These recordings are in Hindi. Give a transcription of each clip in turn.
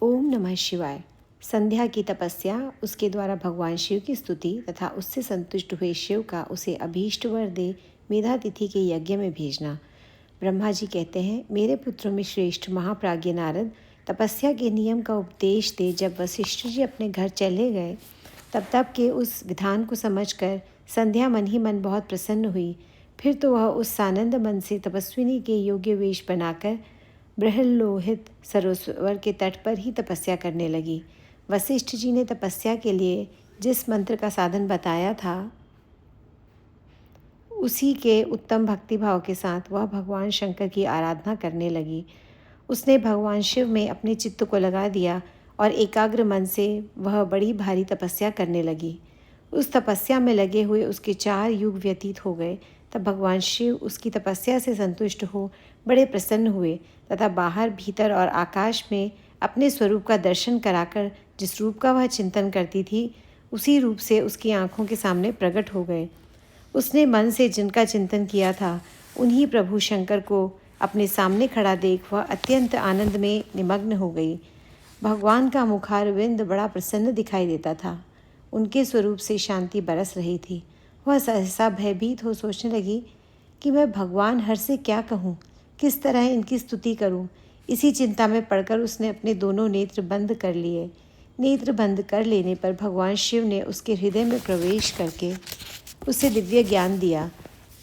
ओम नमः शिवाय। संध्या की तपस्या, उसके द्वारा भगवान शिव की स्तुति तथा उससे संतुष्ट हुए शिव का उसे अभीष्ट वर दे मेधा तिथि के यज्ञ में भेजना। ब्रह्मा जी कहते हैं, मेरे पुत्रों में श्रेष्ठ महाप्राज्ञ नारद तपस्या के नियम का उपदेश दे जब वशिष्ठ जी अपने घर चले गए, तब के उस विधान को समझकर संध्या मन ही मन बहुत प्रसन्न हुई। फिर तो वह उस सानंद मन से तपस्विनी के योग्य वेश बनाकर बृहल्लोहित सरोवर के तट पर ही तपस्या करने लगी। वशिष्ठ जी ने तपस्या के लिए जिस मंत्र का साधन बताया था, उसी के उत्तम भक्तिभाव के साथ वह भगवान शंकर की आराधना करने लगी। उसने भगवान शिव में अपने चित्त को लगा दिया और एकाग्र मन से वह बड़ी भारी तपस्या करने लगी। उस तपस्या में लगे हुए उसके 4 युग व्यतीत हो गए। तब भगवान शिव उसकी तपस्या से संतुष्ट हो बड़े प्रसन्न हुए तथा बाहर, भीतर और आकाश में अपने स्वरूप का दर्शन कराकर जिस रूप का वह चिंतन करती थी, उसी रूप से उसकी आंखों के सामने प्रकट हो गए। उसने मन से जिनका चिंतन किया था, उन्हीं प्रभु शंकर को अपने सामने खड़ा देख वह अत्यंत आनंद में निमग्न हो गई। भगवान का मुखारविंद बड़ा प्रसन्न दिखाई देता था। उनके स्वरूप से शांति बरस रही थी। वह सहसा भयभीत हो सोचने लगी कि मैं भगवान हर से क्या कहूँ, किस तरह इनकी स्तुति करूँ। इसी चिंता में पड़कर उसने अपने दोनों नेत्र बंद कर लिए। नेत्र बंद कर लेने पर भगवान शिव ने उसके हृदय में प्रवेश करके उसे दिव्य ज्ञान दिया,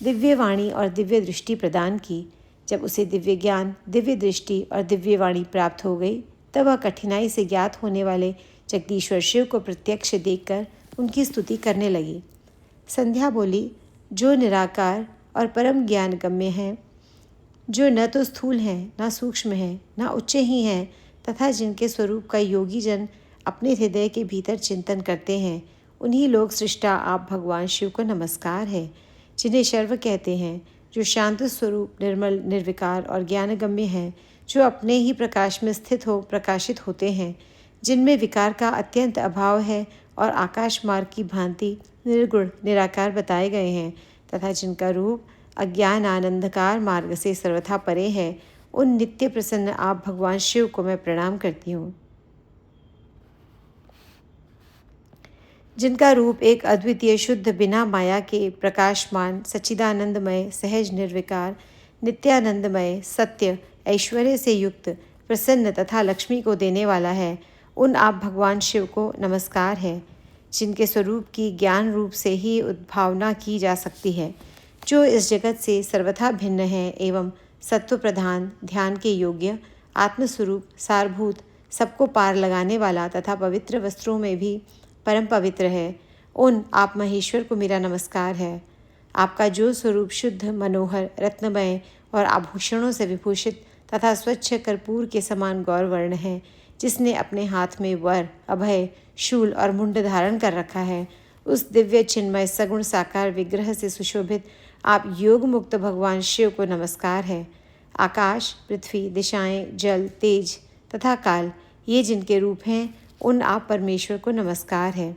दिव्य वाणी और दिव्य दृष्टि प्रदान की। जब उसे दिव्य ज्ञान, दिव्य दृष्टि और दिव्य वाणी प्राप्त हो गई, तब वह कठिनाई से ज्ञात होने वाले जगदीश्वर शिव को प्रत्यक्ष देखकर उनकी स्तुति करने लगी। संध्या बोली, जो निराकार और परम ज्ञान गम्य हैं, जो न तो स्थूल हैं, न सूक्ष्म हैं, न उच्च ही हैं, तथा जिनके स्वरूप का योगी जन अपने हृदय के भीतर चिंतन करते हैं, उन्हीं लोक सृष्टा आप भगवान शिव को नमस्कार है। जिन्हें शर्व कहते हैं, जो शांत स्वरूप, निर्मल, निर्विकार और ज्ञानगम्य हैं, जो अपने ही प्रकाश में स्थित हो प्रकाशित होते हैं, जिनमें विकार का अत्यंत अभाव है और आकाश मार्ग की भांति निर्गुण निराकार बताए गए हैं, तथा जिनका रूप अज्ञान आनंदकार मार्ग से सर्वथा परे है, उन नित्य प्रसन्न आप भगवान शिव को मैं प्रणाम करती हूँ। जिनका रूप एक अद्वितीय शुद्ध, बिना माया के, प्रकाशमान, सच्चिदानंदमय, सहज निर्विकार, नित्यानंदमय, सत्य, ऐश्वर्य से युक्त, प्रसन्न तथा लक्ष्मी को देने वाला है, उन आप भगवान शिव को नमस्कार है। जिनके स्वरूप की ज्ञान रूप से ही उद्भावना की जा सकती है, जो इस जगत से सर्वथा भिन्न है एवं सत्व प्रधान, ध्यान के योग्य, आत्मस्वरूप, सारभूत, सबको पार लगाने वाला तथा पवित्र वस्त्रों में भी परम पवित्र है, उन आप महेश्वर को मेरा नमस्कार है। आपका जो स्वरूप शुद्ध, मनोहर, रत्नमय और आभूषणों से विभूषित तथा स्वच्छ कर्पूर के समान गौरवर्ण है, जिसने अपने हाथ में वर, अभय, शूल और मुंड धारण कर रखा है, उस दिव्य चिन्मय सगुण साकार विग्रह से सुशोभित आप योग मुक्त भगवान शिव को नमस्कार है। आकाश, पृथ्वी, दिशाएं, जल, तेज तथा काल, ये जिनके रूप हैं, उन आप परमेश्वर को नमस्कार है।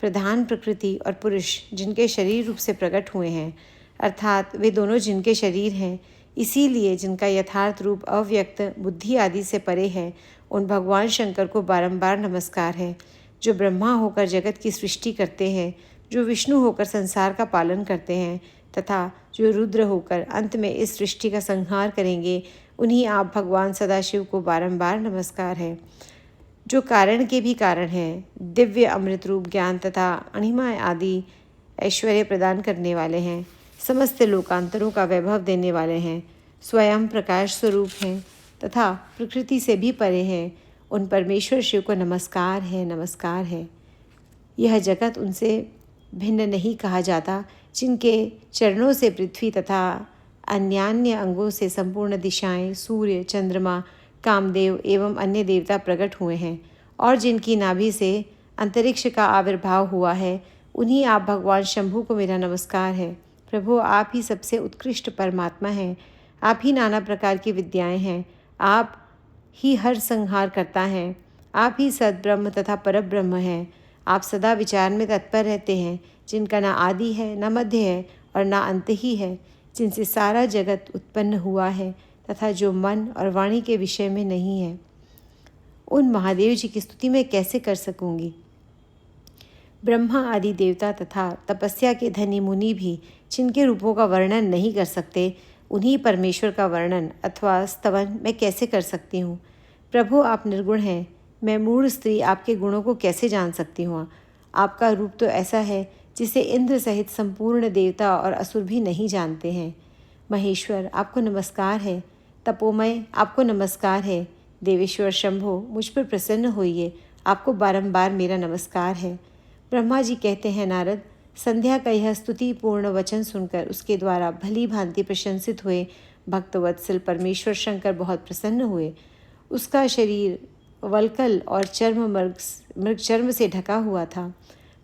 प्रधान प्रकृति और पुरुष जिनके शरीर रूप से प्रकट हुए हैं, अर्थात वे दोनों जिनके शरीर हैं, इसीलिए जिनका यथार्थ रूप अव्यक्त, बुद्धि आदि से परे है, उन भगवान शंकर को बारंबार नमस्कार है। जो ब्रह्मा होकर जगत की सृष्टि करते हैं, जो विष्णु होकर संसार का पालन करते हैं तथा जो रुद्र होकर अंत में इस सृष्टि का संहार करेंगे, उन्हीं आप भगवान सदाशिव को बारंबार नमस्कार है। जो कारण के भी कारण हैं, दिव्य अमृत रूप ज्ञान तथा अणिमा आदि ऐश्वर्य प्रदान करने वाले हैं, समस्त लोकांतरों का वैभव देने वाले हैं, स्वयं प्रकाश स्वरूप हैं तथा प्रकृति से भी परे हैं, उन परमेश्वर शिव को नमस्कार है, नमस्कार है। यह जगत उनसे भिन्न नहीं कहा जाता, जिनके चरणों से पृथ्वी तथा अन्यान्य अंगों से संपूर्ण दिशाएं, सूर्य, चंद्रमा, कामदेव एवं अन्य देवता प्रकट हुए हैं, और जिनकी नाभि से अंतरिक्ष का आविर्भाव हुआ है, उन्हीं आप भगवान शंभु को मेरा नमस्कार है। प्रभु, आप ही सबसे उत्कृष्ट परमात्मा हैं। आप ही नाना प्रकार की विद्याएं हैं। आप ही हर संहार करता हैं। आप ही सद्ब्रह्म तथा परब्रह्म हैं। आप सदा विचार में तत्पर रहते हैं, जिनका ना आदि है, न मध्य है और ना अंत ही है, जिनसे सारा जगत उत्पन्न हुआ है तथा जो मन और वाणी के विषय में नहीं है। उन महादेव जी की स्तुति मैं कैसे कर सकूंगी। ब्रह्मा आदि देवता तथा तपस्या के धनी मुनि भी जिनके रूपों का वर्णन नहीं कर सकते, उन्हीं परमेश्वर का वर्णन अथवा स्तवन मैं कैसे कर सकती हूँ। प्रभु, आप निर्गुण हैं। मैं मूढ़ स्त्री आपके गुणों को कैसे जान सकती हूँ। आपका रूप तो ऐसा है जिसे इंद्र सहित संपूर्ण देवता और असुर भी नहीं जानते हैं। महेश्वर, आपको नमस्कार है। तपोमय, आपको नमस्कार है। देवेश्वर शंभो, मुझ पर प्रसन्न होइए, आपको बारंबार मेरा नमस्कार है। ब्रह्मा जी कहते हैं, नारद, संध्या का यह स्तुतिपूर्ण वचन सुनकर उसके द्वारा भली भांति प्रशंसित हुए भक्तवत्सल परमेश्वर शंकर बहुत प्रसन्न हुए। उसका शरीर वल्कल और मृग चर्म से ढका हुआ था।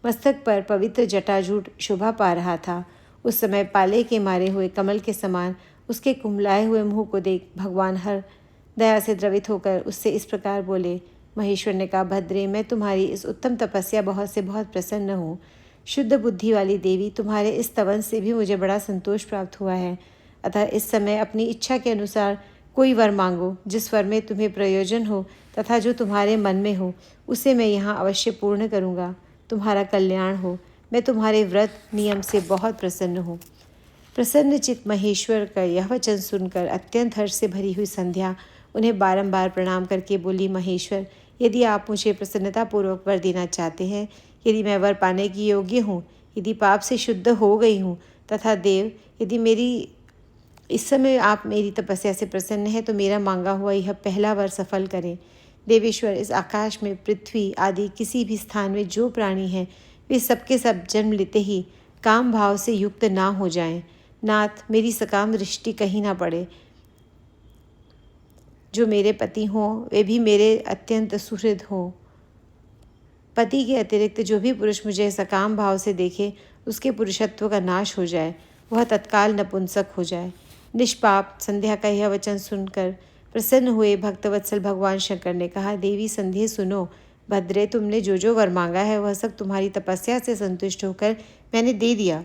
मस्तक पर पवित्र जटाजूट शोभा पा रहा था। उस समय पाले के मारे हुए कमल के समान उसके कुम्हलाए हुए मुंह को देख भगवान हर दया से द्रवित होकर उससे इस प्रकार बोले। महेश्वर ने कहा, भद्रे, मैं तुम्हारी इस उत्तम तपस्या बहुत से बहुत प्रसन्न हूँ। शुद्ध बुद्धि वाली देवी, तुम्हारे इस स्तवन से भी मुझे बड़ा संतोष प्राप्त हुआ है। अतः इस समय अपनी इच्छा के अनुसार कोई वर मांगो, जिस वर में तुम्हें प्रयोजन हो तथा जो तुम्हारे मन में हो, उसे मैं यहाँ अवश्य पूर्ण करूँगा। तुम्हारा कल्याण हो। मैं तुम्हारे व्रत नियम से बहुत प्रसन्न हूँ। प्रसन्नचित्त महेश्वर का यह वचन सुनकर अत्यंत हर्ष से भरी हुई संध्या उन्हें बारंबार प्रणाम करके बोली, महेश्वर, यदि आप मुझे प्रसन्नतापूर्वक वर देना चाहते हैं, यदि मैं वर पाने की योग्य हूँ, यदि पाप से शुद्ध हो गई हूँ, तथा देव, यदि इस समय आप मेरी तपस्या से प्रसन्न है, तो मेरा मांगा हुआ यह पहला वर सफल करें। देवेश्वर, इस आकाश में पृथ्वी आदि किसी भी स्थान में जो प्राणी हैं, वे सबके सब जन्म लेते ही काम भाव से युक्त ना हो जाएं। नाथ, मेरी सकाम दृष्टि कहीं ना पड़े। जो मेरे पति हों, वे भी मेरे अत्यंत सुहृद हों। पति के अतिरिक्त जो भी पुरुष मुझे सकाम भाव से देखे, उसके पुरुषत्व का नाश हो जाए, वह तत्काल नपुंसक हो जाए। निष्पाप संध्या का यह वचन सुनकर प्रसन्न हुए भक्तवत्सल भगवान शंकर ने कहा, देवी संध्या सुनो। भद्रे, तुमने जो जो वर मांगा है वह सब तुम्हारी तपस्या से संतुष्ट होकर मैंने दे दिया।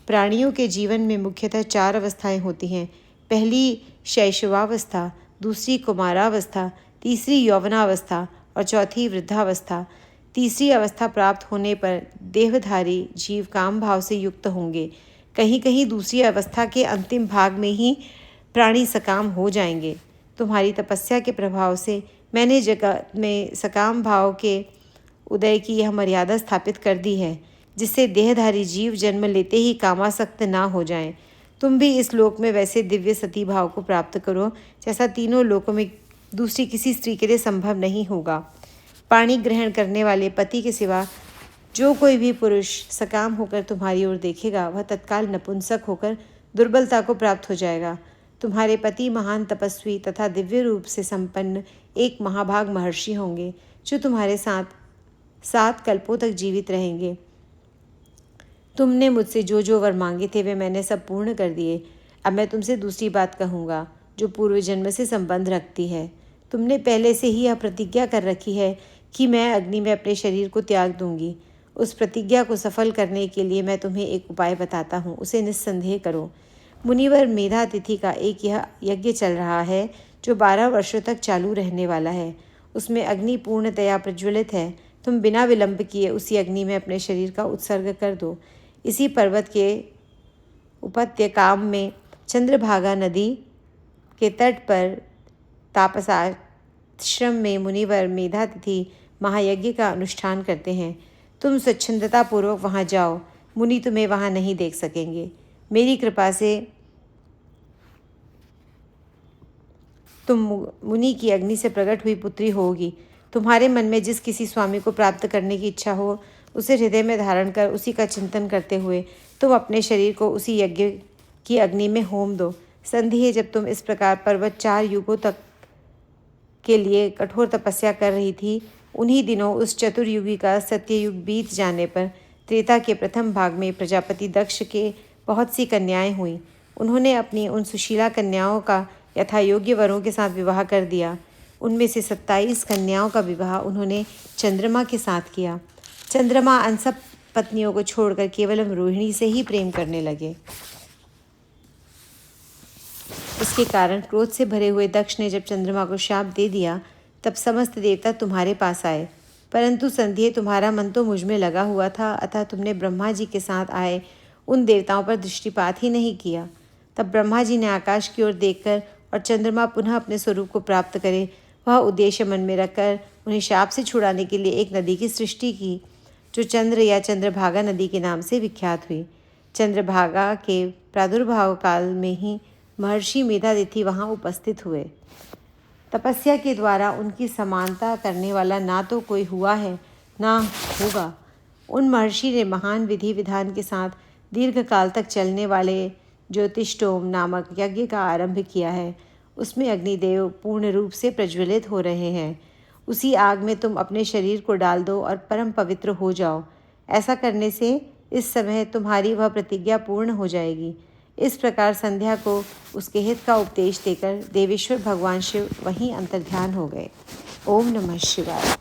प्राणियों के जीवन में मुख्यतः 4 अवस्थाएं होती हैं। पहली शैशवावस्था, दूसरी कुमारावस्था, तीसरी यौवनावस्था और चौथी वृद्धावस्था। तीसरी अवस्था प्राप्त होने पर देहधारी जीव काम भाव से युक्त होंगे। कहीं कहीं दूसरी अवस्था के अंतिम भाग में ही प्राणी सकाम हो जाएंगे। तुम्हारी तपस्या के प्रभाव से मैंने जगत में सकाम भाव के उदय की यह मर्यादा स्थापित कर दी है, जिससे देहधारी जीव जन्म लेते ही कामासक्त ना हो जाएं। तुम भी इस लोक में वैसे दिव्य सती भाव को प्राप्त करो, जैसा तीनों लोकों में दूसरी किसी स्त्री के लिए संभव नहीं होगा। पाणी ग्रहण करने वाले पति के सिवा जो कोई भी पुरुष सकाम होकर तुम्हारी ओर देखेगा, वह तत्काल नपुंसक होकर दुर्बलता को प्राप्त हो जाएगा। तुम्हारे पति महान तपस्वी तथा दिव्य रूप से संपन्न एक महाभाग महर्षि होंगे, जो तुम्हारे साथ 7 कल्पों तक जीवित रहेंगे। तुमने मुझसे जो जो वर मांगे थे वे मैंने सब पूर्ण कर दिए। अब मैं तुमसे दूसरी बात कहूँगा, जो पूर्व जन्म से संबंध रखती है। तुमने पहले से ही यह प्रतिज्ञा कर रखी है कि मैं अग्नि में अपने शरीर को त्याग दूंगी। उस प्रतिज्ञा को सफल करने के लिए मैं तुम्हें एक उपाय बताता हूँ, उसे निस्संदेह करो। मुनिवर मेधातिथि का एक यह यज्ञ चल रहा है, जो 12 वर्षों तक चालू रहने वाला है। उसमें अग्नि पूर्णतया प्रज्वलित है। तुम बिना विलंब किए उसी अग्नि में अपने शरीर का उत्सर्ग कर दो। इसी पर्वत के उपत्यकाम में चंद्रभागा नदी के तट पर तापसाश्रम में मुनिवर मेधातिथि महायज्ञ का अनुष्ठान करते हैं। तुम स्वच्छंदतापूर्वक वहाँ जाओ। मुनि तुम्हें वहाँ नहीं देख सकेंगे। मेरी कृपा से तुम मुनि की अग्नि से प्रकट हुई पुत्री होगी। तुम्हारे मन में जिस किसी स्वामी को प्राप्त करने की इच्छा हो, उसे हृदय में धारण कर उसी का चिंतन करते हुए तुम अपने शरीर को उसी यज्ञ की अग्नि में होम दो। संध्या, जब तुम इस प्रकार पर्वत 4 युगों तक के लिए कठोर तपस्या कर रही थी, उन्हीं दिनों उस चतुर्युगी का सत्ययुग बीत जाने पर त्रेता के प्रथम भाग में प्रजापति दक्ष के बहुत सी कन्याएं हुईं। उन्होंने अपनी उन सुशीला कन्याओं का यथा योग्य वरों के साथ विवाह कर दिया। उनमें से 27 कन्याओं का विवाह उन्होंने चंद्रमा के साथ किया। चंद्रमा अन सब पत्नियों को छोड़कर केवलम रोहिणी से ही प्रेम करने लगे। इसके कारण क्रोध से भरे हुए दक्ष ने जब चंद्रमा को शाप दे दिया, तब समस्त देवता तुम्हारे पास आए, परंतु संध्या तुम्हारा मन तो मुझ में लगा हुआ था, अतः तुमने ब्रह्मा जी के साथ आए उन देवताओं पर दृष्टिपात ही नहीं किया। तब ब्रह्मा जी ने आकाश की ओर देखकर और चंद्रमा पुनः अपने स्वरूप को प्राप्त करे वह उद्देश्य मन में रखकर उन्हें शाप से छुड़ाने के लिए एक नदी की सृष्टि की, जो चंद्र या चंद्रभागा नदी के नाम से विख्यात हुई। चंद्रभागा के प्रादुर्भाव काल में ही महर्षि मेधातिथि वहाँ उपस्थित हुए। तपस्या के द्वारा उनकी समानता करने वाला ना तो कोई हुआ है ना होगा। उन महर्षि ने महान विधि विधान के साथ दीर्घ काल तक चलने वाले ज्योतिष्टोम नामक यज्ञ का आरंभ किया है। उसमें अग्निदेव पूर्ण रूप से प्रज्वलित हो रहे हैं। उसी आग में तुम अपने शरीर को डाल दो और परम पवित्र हो जाओ। ऐसा करने से इस समय तुम्हारी वह प्रतिज्ञा पूर्ण हो जाएगी। इस प्रकार संध्या को उसके हित का उपदेश देकर देवेश्वर भगवान शिव वहीं अंतर्ध्यान हो गए। ओम नमः शिवाय।